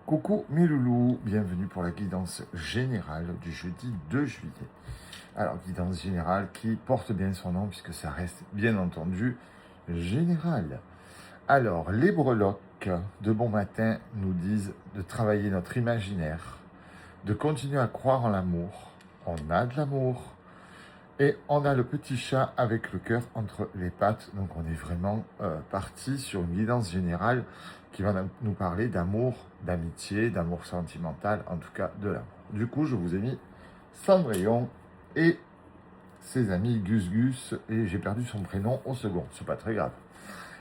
Coucou mes loulous, bienvenue pour la guidance générale du jeudi 2 juillet. Alors, guidance générale qui porte bien son nom puisque ça reste bien entendu général. Alors, les breloques de bon matin nous disent de travailler notre imaginaire, de continuer à croire en l'amour. On a de l'amour. Et on a le petit chat avec le cœur entre les pattes. Donc on est vraiment parti sur une guidance générale qui va nous parler d'amour, d'amitié, d'amour sentimental, en tout cas de l'amour. Du coup, je vous ai mis Cendrillon et ses amis Gus Gus, et j'ai perdu son prénom au second, c'est pas très grave.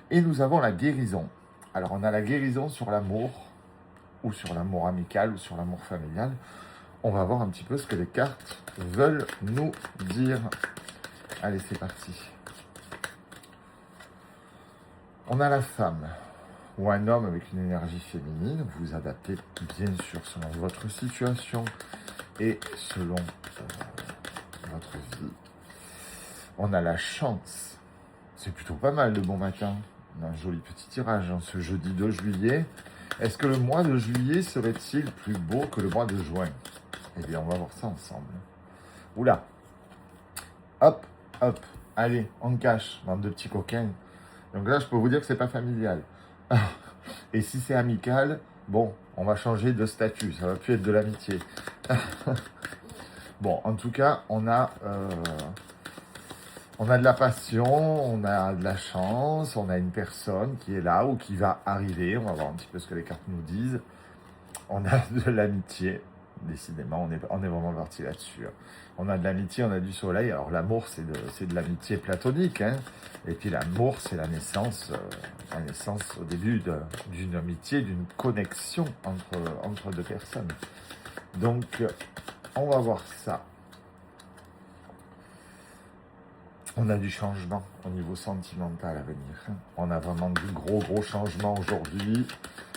Et nous avons la guérison. Alors on a la guérison sur l'amour, ou sur l'amour amical, ou sur l'amour familial. On va voir un petit peu ce que les cartes veulent nous dire. Allez, c'est parti. On a la femme ou un homme avec une énergie féminine. Vous vous adaptez bien sûr selon votre situation et selon votre vie. On a la chance. C'est plutôt pas mal de bon matin. On a un joli petit tirage en ce jeudi 2 juillet. Est-ce que le mois de juillet serait-il plus beau que le mois de juin? Eh bien, on va voir ça ensemble. Oula. Hop, hop. Allez, on cache, bande de petits coquins. Donc là, je peux vous dire que c'est pas familial. Et si c'est amical, bon, on va changer de statut. Ça va plus être de l'amitié. Bon, en tout cas, on a de la passion, on a de la chance, on a une personne qui est là ou qui va arriver. On va voir un petit peu ce que les cartes nous disent. On a de l'amitié. Décidément, on est vraiment parti là-dessus. On a de l'amitié, on a du soleil. Alors l'amour, c'est de l'amitié platonique. Hein. Et puis l'amour, c'est la naissance au début d'une amitié, d'une connexion entre deux personnes. Donc, on va voir ça. On a du changement au niveau sentimental à venir. On a vraiment du gros changement aujourd'hui.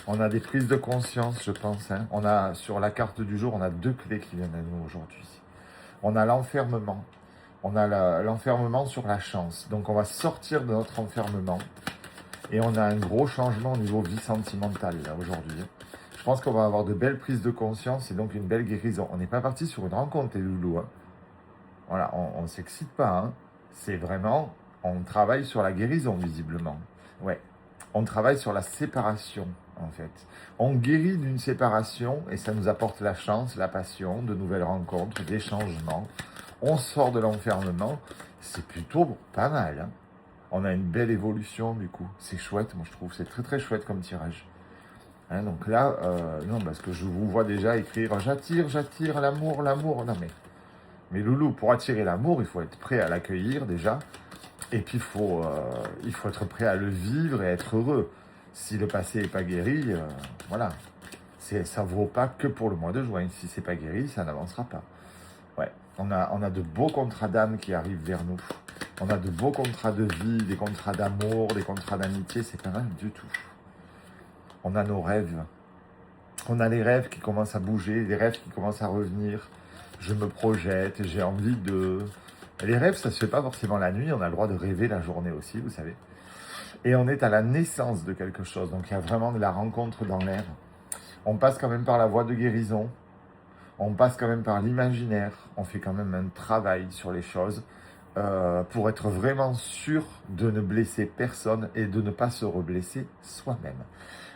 On a des prises de conscience, je pense. On a, sur la carte du jour, on a deux clés qui viennent à nous aujourd'hui. On a l'enfermement. On a l'enfermement sur la chance. Donc, on va sortir de notre enfermement. Et on a un gros changement au niveau vie sentimentale, là, aujourd'hui. Je pense qu'on va avoir de belles prises de conscience et donc une belle guérison. On n'est pas parti sur une rencontre, les loulous. Voilà, on ne s'excite pas. C'est vraiment, on travaille sur la guérison, visiblement. Ouais, on travaille sur la séparation, en fait. On guérit d'une séparation et ça nous apporte la chance, la passion, de nouvelles rencontres, des changements. On sort de l'enfermement. C'est plutôt pas mal. On a une belle évolution, du coup. C'est chouette, moi, je trouve. C'est très chouette comme tirage. Donc là, non, parce que je vous vois déjà écrire « J'attire l'amour. » Non, mais loulou, pour attirer l'amour, il faut être prêt à l'accueillir déjà. Et puis, il faut être prêt à le vivre et être heureux. Si le passé n'est pas guéri, voilà. Ça ne vaut pas que pour le mois de juin. Si ce n'est pas guéri, ça n'avancera pas. Ouais, on a de beaux contrats d'âme qui arrivent vers nous. On a de beaux contrats de vie, des contrats d'amour, des contrats d'amitié. C'est pas mal du tout. On a nos rêves. On a les rêves qui commencent à bouger, les rêves qui commencent à revenir. Je me projette, j'ai envie de... Les rêves, ça ne se fait pas forcément la nuit, on a le droit de rêver la journée aussi, vous savez. Et on est à la naissance de quelque chose, donc il y a vraiment de la rencontre dans l'air. On passe quand même par la voie de guérison, on passe quand même par l'imaginaire, on fait quand même un travail sur les choses pour être vraiment sûr de ne blesser personne et de ne pas se reblesser soi-même.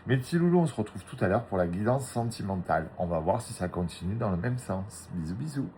Mes petits loulous, on se retrouve tout à l'heure pour la guidance sentimentale. On va voir si ça continue dans le même sens. Bisous, bisous.